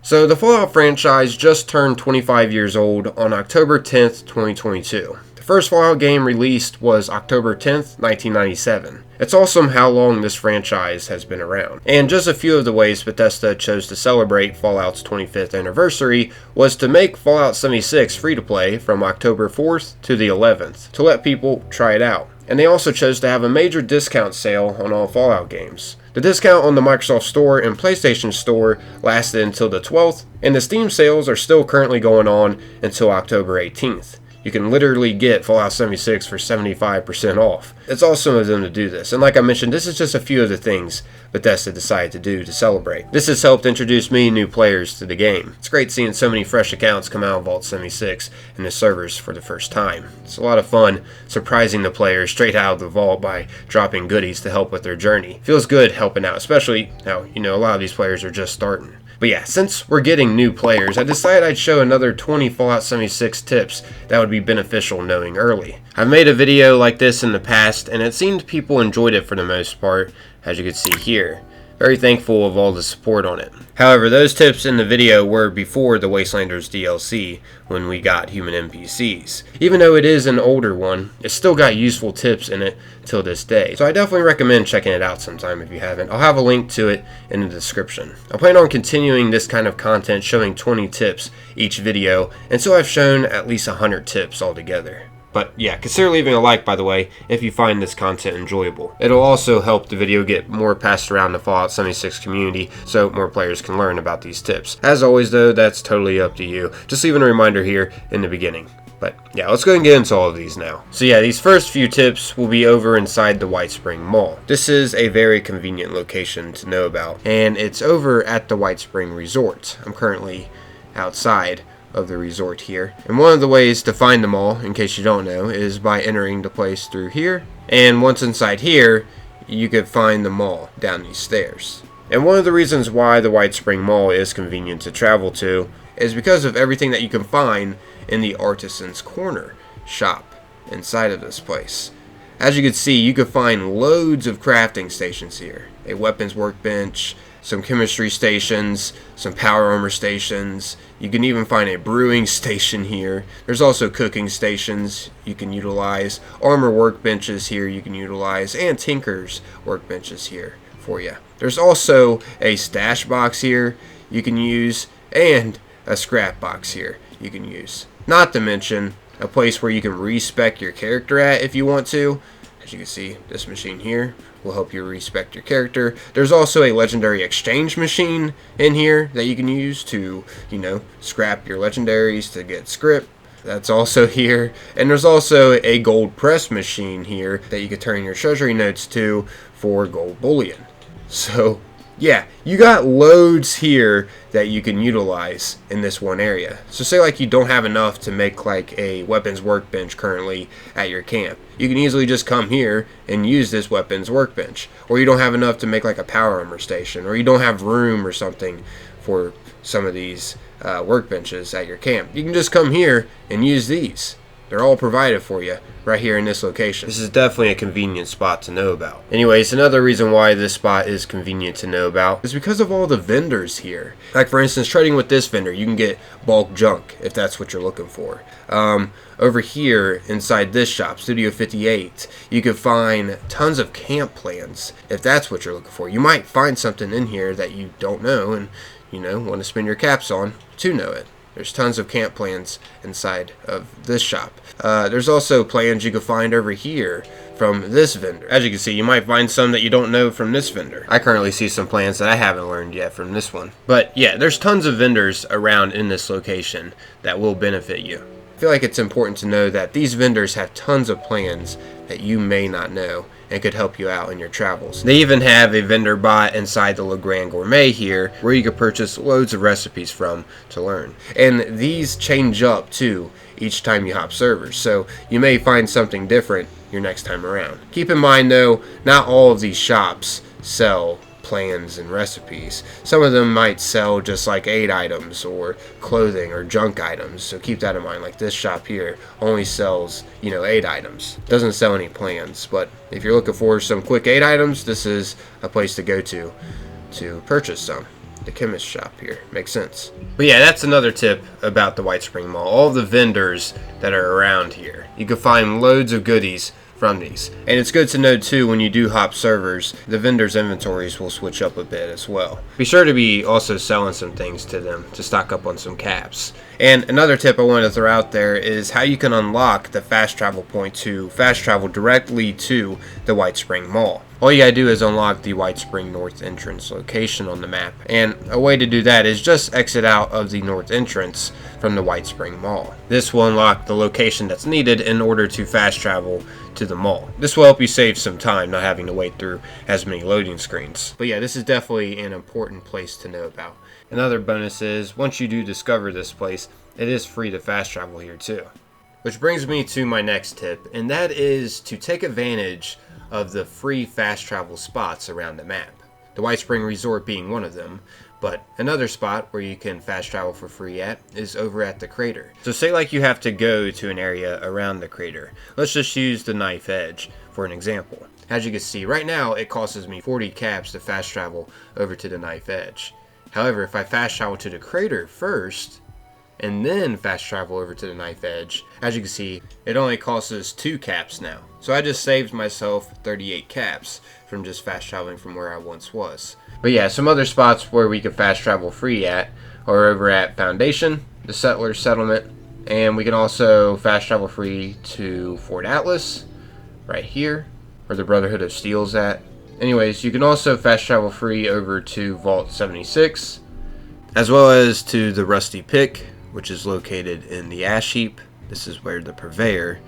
So the Fallout franchise just turned 25 years old on October 10th, 2022. The first Fallout game released was October 10th, 1997. It's awesome how long this franchise has been around. And just a few of the ways Bethesda chose to celebrate Fallout's 25th anniversary was to make Fallout 76 free to play from October 4th to the 11th to let people try it out. And they also chose to have a major discount sale on all Fallout games. The discount on the Microsoft Store and PlayStation Store lasted until the 12th, and the Steam sales are still currently going on until October 18th. You can literally get Fallout 76 for 75% off. It's awesome of them to do this, and like I mentioned, this is just a few of the things Bethesda decided to do to celebrate. This has helped introduce many new players to the game. It's great seeing so many fresh accounts come out of Vault 76 and the servers for the first time. It's a lot of fun surprising the players straight out of the vault by dropping goodies to help with their journey. Feels good helping out, especially now, a lot of these players are just starting. But yeah, since we're getting new players, I decided I'd show another 20 Fallout 76 tips that would be beneficial knowing early. I've made a video like this in the past, and it seemed people enjoyed it for the most part, as you can see here. Very thankful of all the support on it. However, those tips in the video were before the Wastelanders DLC, when we got human NPCs. Even though it is an older one, it's still got useful tips in it till this day. So I definitely recommend checking it out sometime if you haven't. I'll have a link to it in the description. I plan on continuing this kind of content, showing 20 tips each video, until I've shown at least 100 tips altogether. But yeah, consider leaving a like, by the way, if you find this content enjoyable. It'll also help the video get more passed around the Fallout 76 community so more players can learn about these tips. As always though, that's totally up to you. Just leaving a reminder here in the beginning. But yeah, let's go ahead and get into all of these now. So yeah, these first few tips will be over inside the Whitespring Mall. This is a very convenient location to know about, and it's over at the Whitespring Resort. I'm currently outside of the resort here, and one of the ways to find the mall, in case you don't know, is by entering the place through here, and once inside here you could find the mall down these stairs. And one of the reasons why the Whitespring Mall is convenient to travel to is because of everything that you can find in the Artisan's Corner shop inside of this place. As you can see, you can find loads of crafting stations here. A weapons workbench, some chemistry stations, some power armor stations. You can even find a brewing station here. There's also cooking stations you can utilize, armor workbenches here you can utilize, and tinker's workbenches here for you. There's also a stash box here you can use, and a scrap box here you can use. Not to mention a place where you can respec your character at if you want to. As you can see, this machine here will help you respec your character. There's also a legendary exchange machine in here that you can use to, scrap your legendaries to get Scrip. That's also here. And there's also a gold press machine here that you can turn your treasury notes to for gold bullion. So yeah, you got loads here that you can utilize in this one area. So say like you don't have enough to make like a weapons workbench currently at your camp. You can easily just come here and use this weapons workbench. Or you don't have enough to make like a power armor station, or you don't have room or something for some of these workbenches at your camp. You can just come here and use these. They're all provided for you right here in this location. This is definitely a convenient spot to know about. Anyways, another reason why this spot is convenient to know about is because of all the vendors here. Like for instance, trading with this vendor, you can get bulk junk if that's what you're looking for. Over here inside this shop, Studio 58, you can find tons of camp plans if that's what you're looking for. You might find something in here that you don't know and want to spend your caps on to know it. There's tons of camp plans inside of this shop. There's also plans you can find over here from this vendor. As you can see, you might find some that you don't know from this vendor. I currently see some plans that I haven't learned yet from this one. But yeah, there's tons of vendors around in this location that will benefit you. I feel like it's important to know that these vendors have tons of plans that you may not know and could help you out in your travels. They even have a vendor bot inside the Le Grand Gourmet here where you can purchase loads of recipes from to learn. And these change up too each time you hop servers, so you may find something different your next time around. Keep in mind though, not all of these shops sell plans and recipes. Some of them might sell just like aid items or clothing or junk items, so keep that in mind. Like this shop here only sells aid items, doesn't sell any plans. But if you're looking for some quick aid items, this is a place to go to purchase some. the chemist shop here. Makes sense. But yeah, that's another tip about the Whitespring Mall. All the vendors that are around here. You can find loads of goodies from these. And it's good to know too, when you do hop servers, the vendors' inventories will switch up a bit as well. Be sure to be also selling some things to them to stock up on some caps. And another tip I wanted to throw out there is how you can unlock the fast travel point to fast travel directly to the Whitespring Mall. All you gotta do is unlock the Whitespring North entrance location on the map, and a way to do that is just exit out of the north entrance from the Whitespring Mall. This will unlock the location that's needed in order to fast travel to the mall. This will help you save some time not having to wait through as many loading screens. But yeah, this is definitely an important place to know about. Another bonus is, once you do discover this place, it is free to fast travel here too. Which brings me to my next tip, and that is to take advantage of the free fast travel spots around the map. The Whitespring Resort being one of them, but another spot where you can fast travel for free at is over at the crater. So say like you have to go to an area around the crater. Let's just use the Knife Edge for an example. As you can see, right now it costs me 40 caps to fast travel over to the Knife Edge. However, if I fast travel to the crater first, and then fast travel over to the Knife Edge, as you can see, it only costs us 2 caps now. So I just saved myself 38 caps from just fast traveling from where I once was. But yeah, some other spots where we can fast travel free at are over at Foundation, the Settlers Settlement, and we can also fast travel free to Fort Atlas, right here, where the Brotherhood of Steel's at. Anyways, you can also fast travel free over to Vault 76, as well as to the Rusty Pick, which is located in the Ash Heap. This is where the Purveyor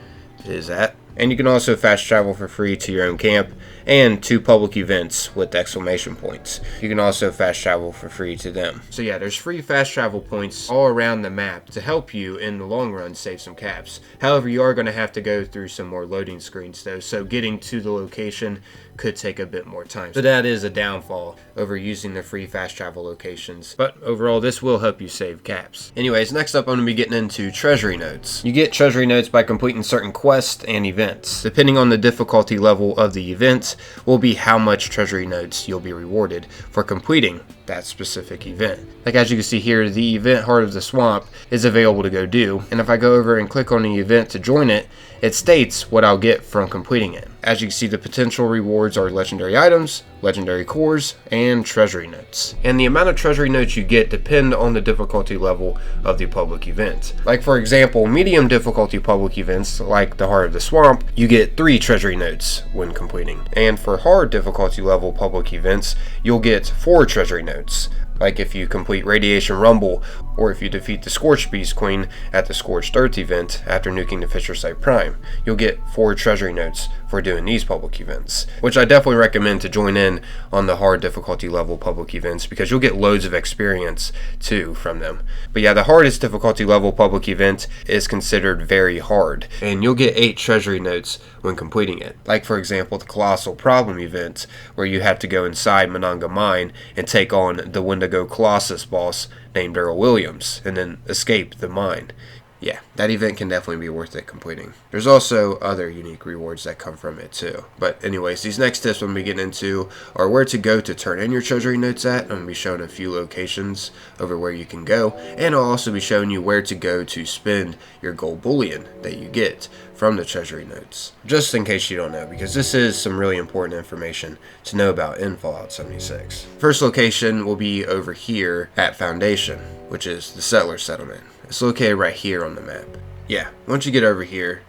is at. And you can also fast travel for free to your own camp and to public events with exclamation points. You can also fast travel for free to them. So yeah, there's free fast travel points all around the map to help you in the long run save some caps. However, you are going to have to go through some more loading screens though, so getting to the location could take a bit more time. So that is a downfall over using the free fast travel locations. But overall, this will help you save caps. Anyways, next up I'm going to be getting into Treasury notes. You get Treasury notes by completing certain quests and events. Depending on the difficulty level of the event will be how much Treasury notes you'll be rewarded for completing that specific event. Like as you can see here, the event Heart of the Swamp is available to go do, and if I go over and click on the event to join it, it states what I'll get from completing it. As you can see, the potential rewards are legendary items, legendary cores, and treasury notes. And the amount of treasury notes you get depend on the difficulty level of the public event. Like for example, medium difficulty public events like the Heart of the Swamp, you get 3 treasury notes when completing. And for hard difficulty level public events, you'll get 4 treasury notes. Like if you complete Radiation Rumble, or if you defeat the Scorched Beast Queen at the Scorched Earth event after nuking the Fisher Site Prime, you'll get 4 treasury notes for doing these public events, which I definitely recommend to join in on the hard difficulty level public events because you'll get loads of experience too from them. But yeah, the hardest difficulty level public event is considered very hard, and you'll get 8 treasury notes when completing it. Like for example, the Colossal Problem event, where you have to go inside Monongah Mine and take on the Wendigo Colossus boss named Earl Williams, and then escape the mine. Yeah, that event can definitely be worth it completing. There's also other unique rewards that come from it too. But anyways, these next tips I'm going to be getting into are where to go to turn in your treasury notes at. I'm going to be showing a few locations over where you can go, and I'll also be showing you where to go to spend your gold bullion that you get from the treasury notes. Just in case you don't know, because this is some really important information to know about in Fallout 76. First location will be over here at Foundation, which is the Settler Settlement. It's located right here on the map. Yeah, once you get over here,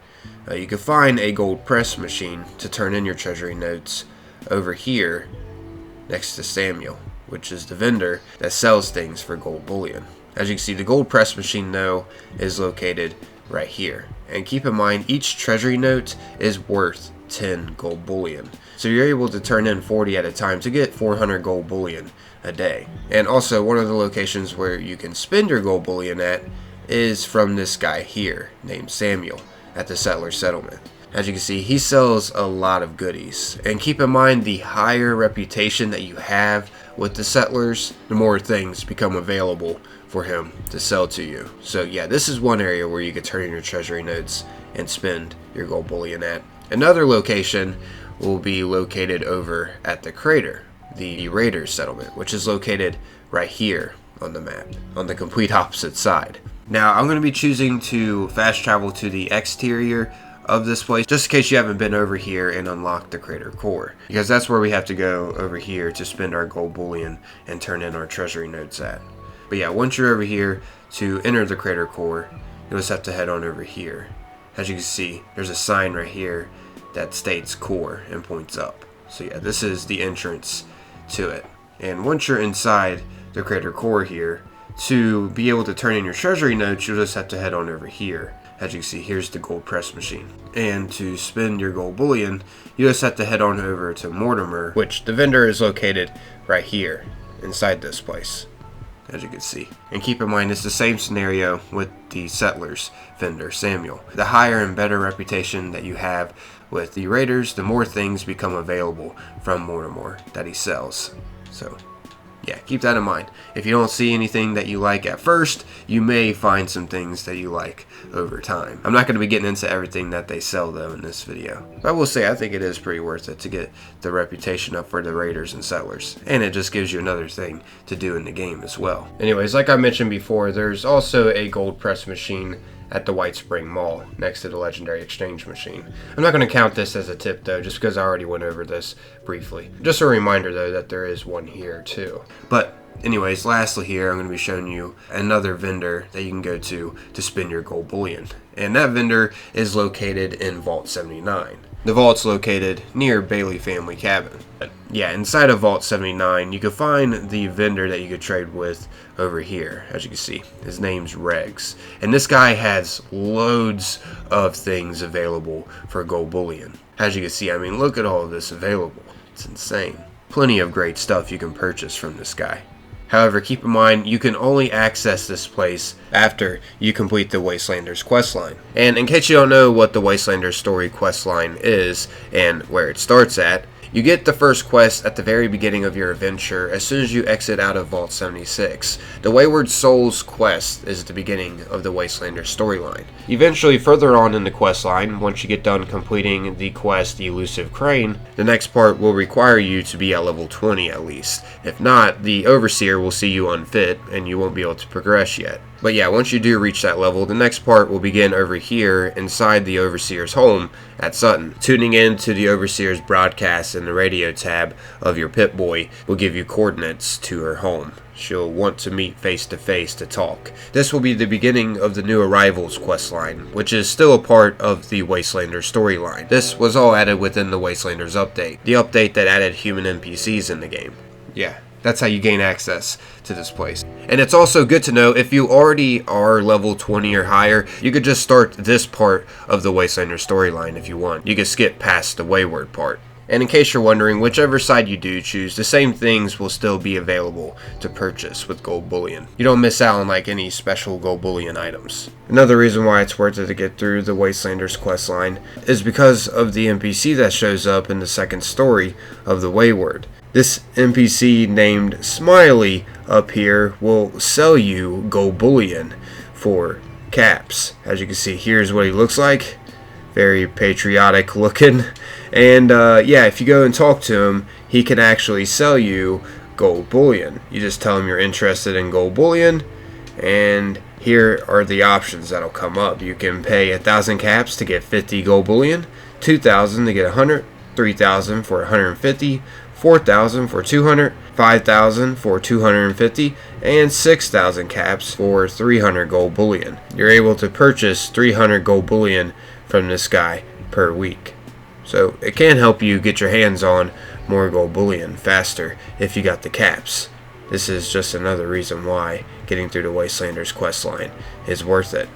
you can find a gold press machine to turn in your treasury notes over here next to Samuel, which is the vendor that sells things for gold bullion. As you can see, the gold press machine though is located right here. And keep in mind, each treasury note is worth 10 gold bullion. So you're able to turn in 40 at a time to get 400 gold bullion a day. And also, one of the locations where you can spend your gold bullion at is from this guy here named Samuel at the Settler Settlement. As you can see, he sells a lot of goodies. And keep in mind, the higher reputation that you have with the settlers, the more things become available for him to sell to you. So yeah, this is one area where you can turn in your treasury notes and spend your gold bullion at. Another location will be located over at the crater, the Raiders settlement, which is located right here on the map, on the complete opposite side. Now, I'm going to be choosing to fast travel to the exterior of this place, just in case you haven't been over here and unlocked the Crater Core, because that's where we have to go over here to spend our gold bullion and turn in our treasury notes at. But yeah, once you're over here, to enter the Crater Core, you'll just have to head on over here. As you can see, there's a sign right here that states core and points up. So yeah, this is the entrance to it. And once you're inside the Crater Core here, to be able to turn in your treasury notes, you'll just have to head on over here. As you can see, here's the gold press machine. And to spend your gold bullion, you just have to head on over to Mortimer, which the vendor is located right here inside this place, as you can see. And keep in mind, it's the same scenario with the settlers vendor, Samuel. The higher and better reputation that you have with the raiders, the more things become available from Mortimer that he sells. So yeah, keep that in mind. If you don't see anything that you like at first, you may find some things that you like over time. I'm not going to be getting into everything that they sell though in this video. But I will say I think it is pretty worth it to get the reputation up for the raiders and settlers. And it just gives you another thing to do in the game as well. Anyways, like I mentioned before, there's also a gold press machine at the Whitespring Mall next to the legendary exchange machine. I'm not going to count this as a tip though, just because I already went over this briefly. Just a reminder though that there is one here too. But anyways, lastly here, I'm going to be showing you another vendor that you can go to spend your gold bullion. And that vendor is located in Vault 79. The vault's located near Bailey Family Cabin. But yeah, inside of Vault 79, you can find the vendor that you could trade with over here. As you can see, his name's Regs. And this guy has loads of things available for gold bullion. As you can see, I mean, look at all of this available. It's insane. Plenty of great stuff you can purchase from this guy. However, keep in mind, you can only access this place after you complete the Wastelanders questline. And in case you don't know what the Wastelanders story questline is and where it starts at, you get the first quest at the very beginning of your adventure as soon as you exit out of Vault 76. The Wayward Souls quest is the beginning of the Wastelanders storyline. Eventually, further on in the questline, once you get done completing the quest The Elusive Crane, the next part will require you to be at level 20 at least. If not, the Overseer will see you unfit and you won't be able to progress yet. But yeah, once you do reach that level, the next part will begin over here inside the Overseer's home at Sutton. Tuning in to the Overseer's broadcast in the radio tab of your Pip-Boy will give you coordinates to her home. She'll want to meet face to face to talk. This will be the beginning of the New Arrivals questline, which is still a part of the Wastelanders storyline. This was all added within the Wastelanders update, the update that added human NPCs in the game. Yeah. That's how you gain access to this place. And it's also good to know if you already are level 20 or higher, you could just start this part of the Wastelanders storyline if you want. You could skip past the Wayward part. And in case you're wondering, whichever side you do choose, the same things will still be available to purchase with gold bullion. You don't miss out on like any special gold bullion items. Another reason why it's worth it to get through the Wastelanders questline is because of the NPC that shows up in the second story of the Wayward. This NPC named Smiley up here will sell you gold bullion for caps. As you can see, here's what he looks like. Very patriotic looking. And yeah, if you go and talk to him, he can actually sell you gold bullion. You just tell him you're interested in gold bullion, and here are the options that'll come up. You can pay 1,000 caps to get 50 gold bullion, 2,000 to get 100, 3,000 for 150, 4,000 for 200, 5,000 for 250, and 6,000 caps for 300 gold bullion. You're able to purchase 300 gold bullion from this guy per week. So it can help you get your hands on more gold bullion faster if you got the caps. This is just another reason why getting through the Wastelanders questline is worth it.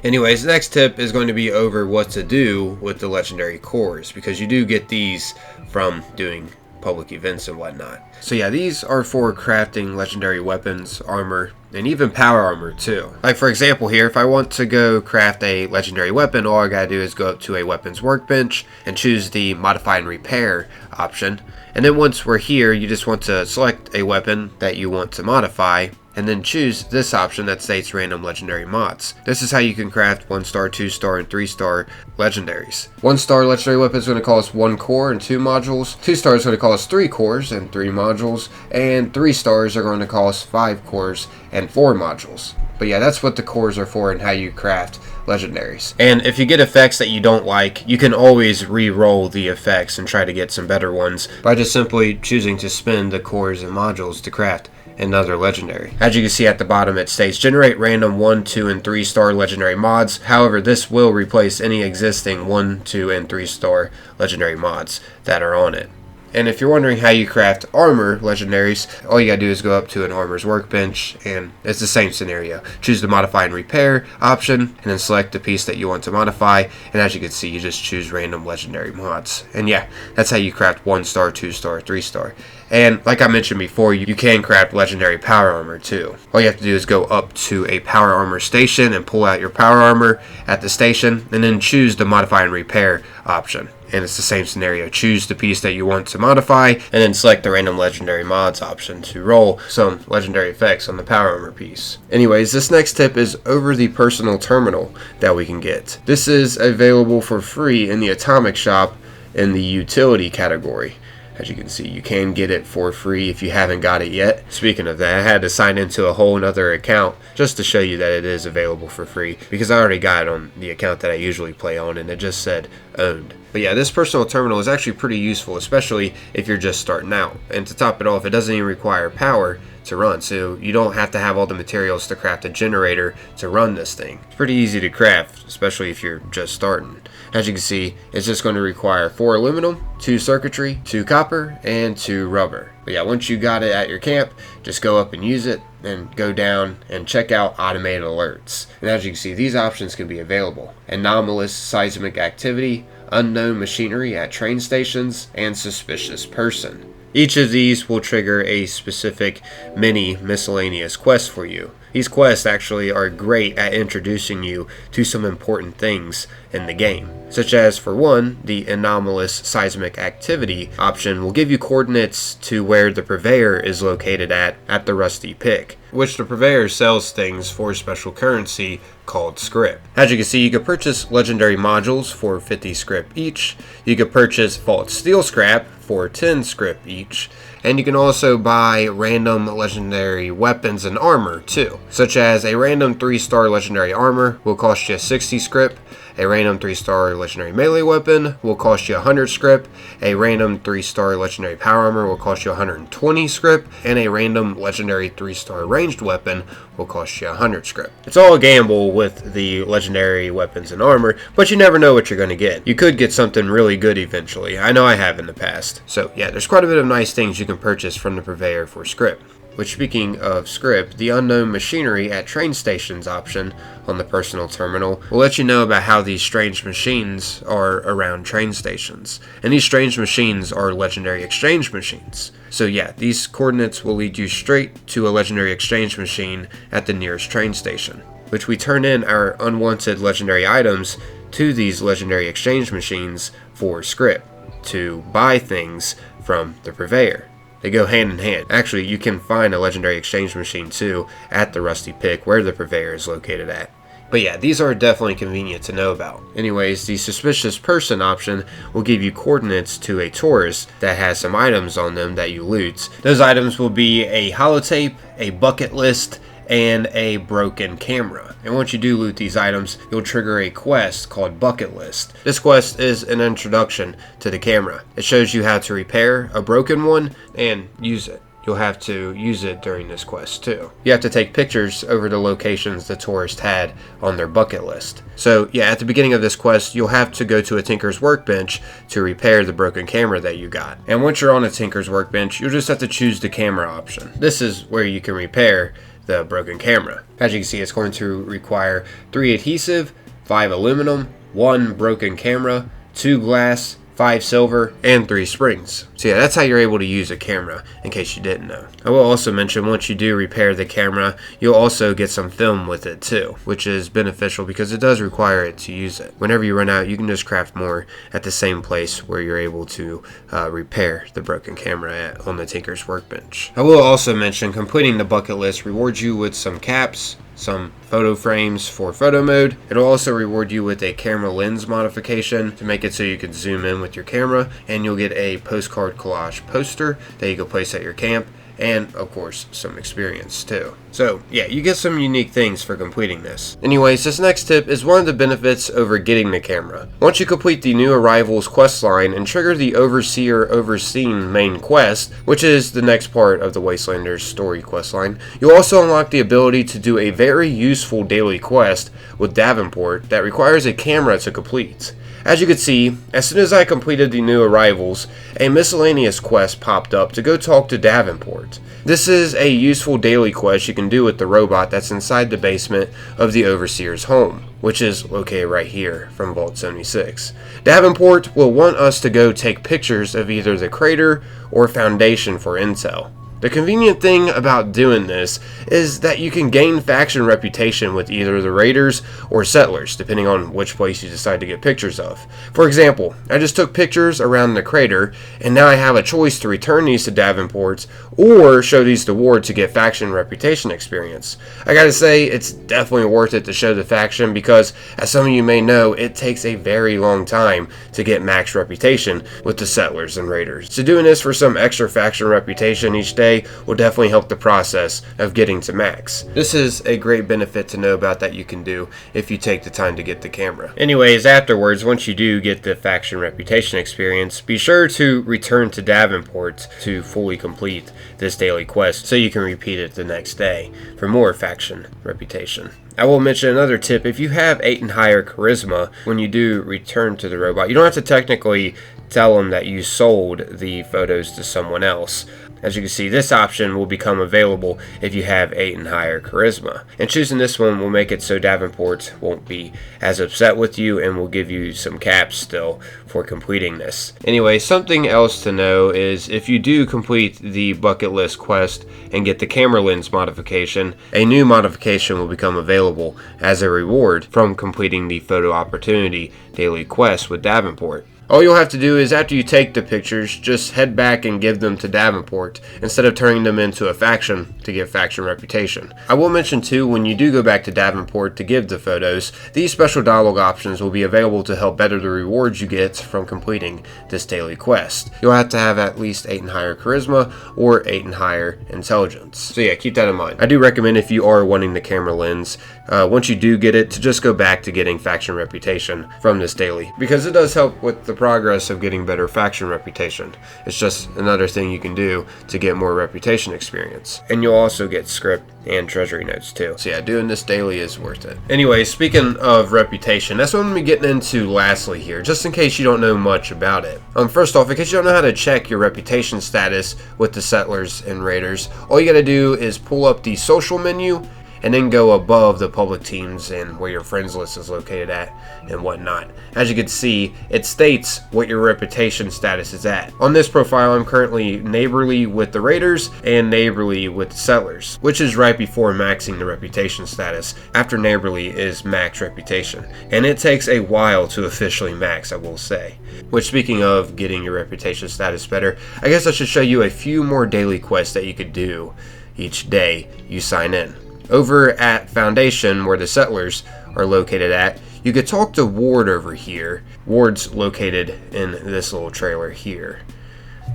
Anyways, the next tip is going to be over what to do with the legendary cores, because you do get these from doing public events and whatnot. So yeah, these are for crafting legendary weapons, armor, and even power armor too. Like for example here, if I want to go craft a legendary weapon, all I gotta do is go up to a weapons workbench and choose the modify and repair option. And then once we're here, you just want to select a weapon that you want to modify, and then choose this option that states random legendary mods. This is how you can craft 1-star, 2-star, and 3-star legendaries. 1-star legendary weapon is going to cost 1 core and 2 modules. 2-star is going to cost 3 cores and 3 modules. And 3 stars are going to cost 5 cores and 4 modules. But yeah, that's what the cores are for and how you craft legendaries. And if you get effects that you don't like, you can always re-roll the effects and try to get some better ones by just simply choosing to spend the cores and modules to craft another legendary. As you can see at the bottom, it states generate random 1, 2, and 3-star legendary mods. However, this will replace any existing 1, 2, and 3-star legendary mods that are on it. And if you're wondering how you craft armor legendaries, all you gotta do is go up to an armor's workbench, and it's the same scenario. Choose the modify and repair option, and then select the piece that you want to modify, and as you can see, you just choose random legendary mods. And yeah, that's how you craft 1-star, 2-star, 3-star. And like I mentioned before, you can craft legendary power armor too. All you have to do is go up to a power armor station and pull out your power armor at the station, and then choose the modify and repair option. And it's the same scenario. Choose the piece that you want to modify, and then select the random legendary mods option to roll some legendary effects on the power armor piece. Anyways, this next tip is over the personal terminal that we can get. This is available for free in the Atomic Shop in the utility category. As you can see, you can get it for free if you haven't got it yet. Speaking of that, I had to sign into a whole nother account just to show you that it is available for free, because I already got it on the account that I usually play on and it just said owned. But yeah, this personal terminal is actually pretty useful, especially if you're just starting out. And to top it off, it doesn't even require power to run, so you don't have to have all the materials to craft a generator to run this thing. It's pretty easy to craft, especially if you're just starting. As you can see, it's just going to require 4 aluminum, 2 circuitry, 2 copper, and 2 rubber. But yeah, once you got it at your camp, just go up and use it, and go down and check out automated alerts. And as you can see, these options can be available: anomalous seismic activity, unknown machinery at train stations, and suspicious person. Each of these will trigger a specific mini miscellaneous quest for you. These quests actually are great at introducing you to some important things in the game, such as, for one, the anomalous seismic activity option will give you coordinates to where the Purveyor is located at the Rusty Pick, which the Purveyor sells things for special currency called Scrip. As you can see, you can purchase legendary modules for 50 Scrip each. You can purchase Vault Steel Scrap for 10 Scrip each. And you can also buy random legendary weapons and armor too, such as a random 3-star legendary armor will cost you 60 Scrip. A random 3-star legendary melee weapon will cost you 100 Scrip. A random 3-star legendary power armor will cost you 120 Scrip. And a random legendary 3-star ranged weapon will cost you 100 Scrip. It's all a gamble with the legendary weapons and armor, but you never know what you're going to get. You could get something really good eventually. I know I have in the past. So yeah, there's quite a bit of nice things you can purchase from the Purveyor for Scrip. Which, speaking of Scrip, the unknown machinery at train stations option on the personal terminal will let you know about how these strange machines are around train stations. And these strange machines are legendary exchange machines. So yeah, these coordinates will lead you straight to a legendary exchange machine at the nearest train station, which we turn in our unwanted legendary items to these legendary exchange machines for Scrip to buy things from the Purveyor. They go hand in hand. Actually, you can find a legendary exchange machine too at the Rusty Pick where the Purveyor is located at. But yeah, these are definitely convenient to know about. Anyways, the suspicious person option will give you coordinates to a tourist that has some items on them that you loot. Those items will be a holotape, a bucket list, and a broken camera. And once you do loot these items, you'll trigger a quest called Bucket List. This quest is an introduction to the camera. It shows you how to repair a broken one and use it. You'll have to use it during this quest too. You have to take pictures over the locations the tourist had on their bucket list. So yeah, at the beginning of this quest, you'll have to go to a Tinker's Workbench to repair the broken camera that you got. And once you're on a Tinker's Workbench, you'll just have to choose the camera option. This is where you can repair the broken camera. As you can see, it's going to require 3 adhesive, 5 aluminum, 1 broken camera, 2 glass, 5 silver, and 3 springs. So yeah, that's how you're able to use a camera, in case you didn't know. I will also mention, once you do repair the camera, you'll also get some film with it too, which is beneficial because it does require it to use it. Whenever you run out, you can just craft more at the same place where you're able to repair the broken camera at, on the Tinker's Workbench. I will also mention, completing the bucket list rewards you with some caps, some photo frames for photo mode. It'll also reward you with a camera lens modification to make it so you can zoom in with your camera, and you'll get a postcard collage poster that you can place at your camp, and of course some experience too. So yeah, you get some unique things for completing this. Anyways, this next tip is one of the benefits over getting the camera. Once you complete the New Arrivals quest line and trigger the Overseer Overseen main quest, which is the next part of the Wastelanders story quest line, you'll also unlock the ability to do a very useful daily quest with Davenport that requires a camera to complete. As you can see, as soon as I completed the New Arrivals, a miscellaneous quest popped up to go talk to Davenport. This is a useful daily quest you can do with the robot that's inside the basement of the Overseer's home, which is located right here from Vault 76. Davenport will want us to go take pictures of either the crater or Foundation for intel. The convenient thing about doing this is that you can gain faction reputation with either the raiders or settlers, depending on which place you decide to get pictures of. For example, I just took pictures around the crater, and now I have a choice to return these to Davenport or show these to Ward to get faction reputation experience. I gotta say, it's definitely worth it to show the faction because, as some of you may know, it takes a very long time to get max reputation with the settlers and raiders. So doing this for some extra faction reputation each day will definitely help the process of getting to max. This is a great benefit to know about that you can do if you take the time to get the camera. Anyways, afterwards, once you do get the faction reputation experience, be sure to return to Davenport to fully complete this daily quest so you can repeat it the next day for more faction reputation. I will mention another tip. If you have 8 and higher charisma, when you do return to the robot, you don't have to technically tell them that you sold the photos to someone else. As you can see, this option will become available if you have 8 and higher charisma. And choosing this one will make it so Davenport won't be as upset with you and will give you some caps still for completing this. Anyway, something else to know is if you do complete the bucket list quest and get the camera lens modification, a new modification will become available as a reward from completing the photo opportunity daily quest with Davenport. All you'll have to do is, after you take the pictures, just head back and give them to Davenport instead of turning them into a faction to get faction reputation. I will mention too, when you do go back to Davenport to give the photos, these special dialogue options will be available to help better the rewards you get from completing this daily quest. You'll have to have at least 8 and higher charisma or 8 and higher intelligence. So yeah, keep that in mind. I do recommend, if you are wanting the camera lens, once you do get it, to just go back to getting faction reputation from this daily, because it does help with the progress of getting better faction reputation. It's just another thing you can do to get more reputation experience. And you'll also get Scrip and Treasury notes too. So yeah, doing this daily is worth it. Anyway, speaking of reputation, that's what I'm going to be getting into lastly here, just in case you don't know much about it. First off, in case you don't know how to check your reputation status with the settlers and raiders, all you got to do is pull up the social menu and then go above the public teams and where your friends list is located at and whatnot. As you can see, it states what your reputation status is at. On this profile, I'm currently neighborly with the raiders and neighborly with the settlers, which is right before maxing the reputation status. After neighborly is max reputation, and it takes a while to officially max, I will say. Which, speaking of getting your reputation status better, I guess I should show you a few more daily quests that you could do each day you sign in. Over at Foundation, where the settlers are located at, you could talk to Ward over here. Ward's located in this little trailer here.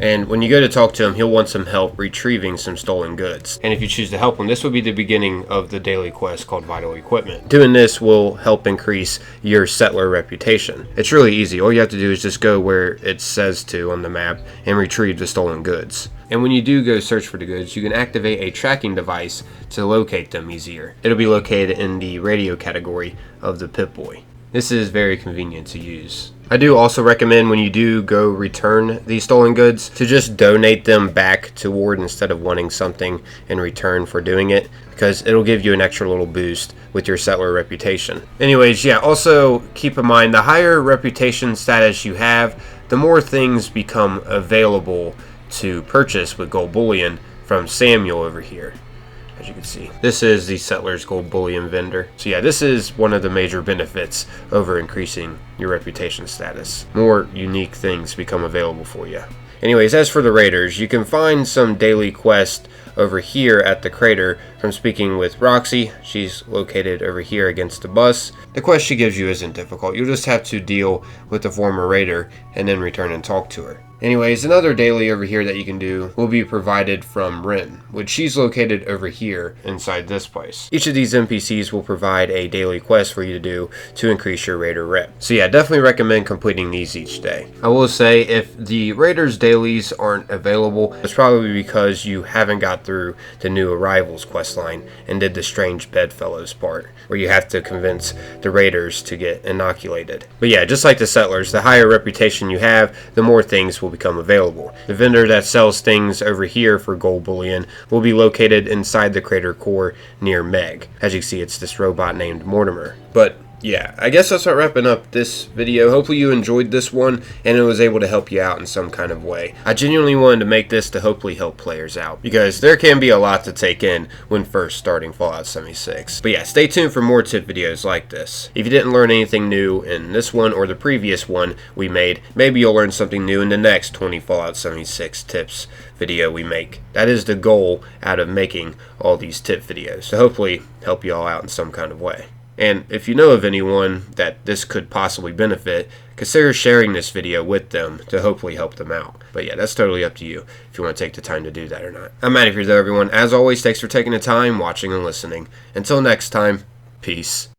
And when you go to talk to him, he'll want some help retrieving some stolen goods. And if you choose to help him, this will be the beginning of the daily quest called Vital Equipment. Doing this will help increase your settler reputation. It's really easy. All you have to do is just go where it says to on the map and retrieve the stolen goods. And when you do go search for the goods, you can activate a tracking device to locate them easier. It'll be located in the radio category of the Pip-Boy. This is very convenient to use. I do also recommend, when you do go return these stolen goods, to just donate them back to Ward instead of wanting something in return for doing it, because it'll give you an extra little boost with your settler reputation. Anyways, yeah, also keep in mind, the higher reputation status you have, the more things become available to purchase with gold bullion from Samuel over here. As you can see, this is the Settlers Gold Bullion vendor. So yeah, this is one of the major benefits over increasing your reputation status. More unique things become available for you. Anyways, as for the raiders, you can find some daily quests over here at the crater from speaking with Roxy. She's located over here against the bus. The quest she gives you isn't difficult. You'll just have to deal with the former raider and then return and talk to her. Anyways, another daily over here that you can do will be provided from Rin, which she's located over here inside this place. Each of these NPCs will provide a daily quest for you to do to increase your raider rep. So yeah, definitely recommend completing these each day. I will say, if the raiders dailies aren't available, it's probably because you haven't got through the new arrivals quest line and did the strange bedfellows part, where you have to convince the raiders to get inoculated. But yeah, just like the settlers, the higher reputation you have, the more things will become available. The vendor that sells things over here for gold bullion will be located inside the crater core near Meg. As you can see, it's this robot named Mortimer. But yeah, I guess that's wrapping up this video. Hopefully you enjoyed this one and it was able to help you out in some kind of way. I genuinely wanted to make this to hopefully help players out, because there can be a lot to take in when first starting Fallout 76. But yeah, stay tuned for more tip videos like this. If you didn't learn anything new in this one or the previous one we made, maybe you'll learn something new in the next 20 Fallout 76 tips video we make. That is the goal out of making all these tip videos, to hopefully help you all out in some kind of way. And if you know of anyone that this could possibly benefit, consider sharing this video with them to hopefully help them out. But yeah, that's totally up to you if you want to take the time to do that or not. I'm out of here though, everyone. As always, thanks for taking the time, watching and listening. Until next time, peace.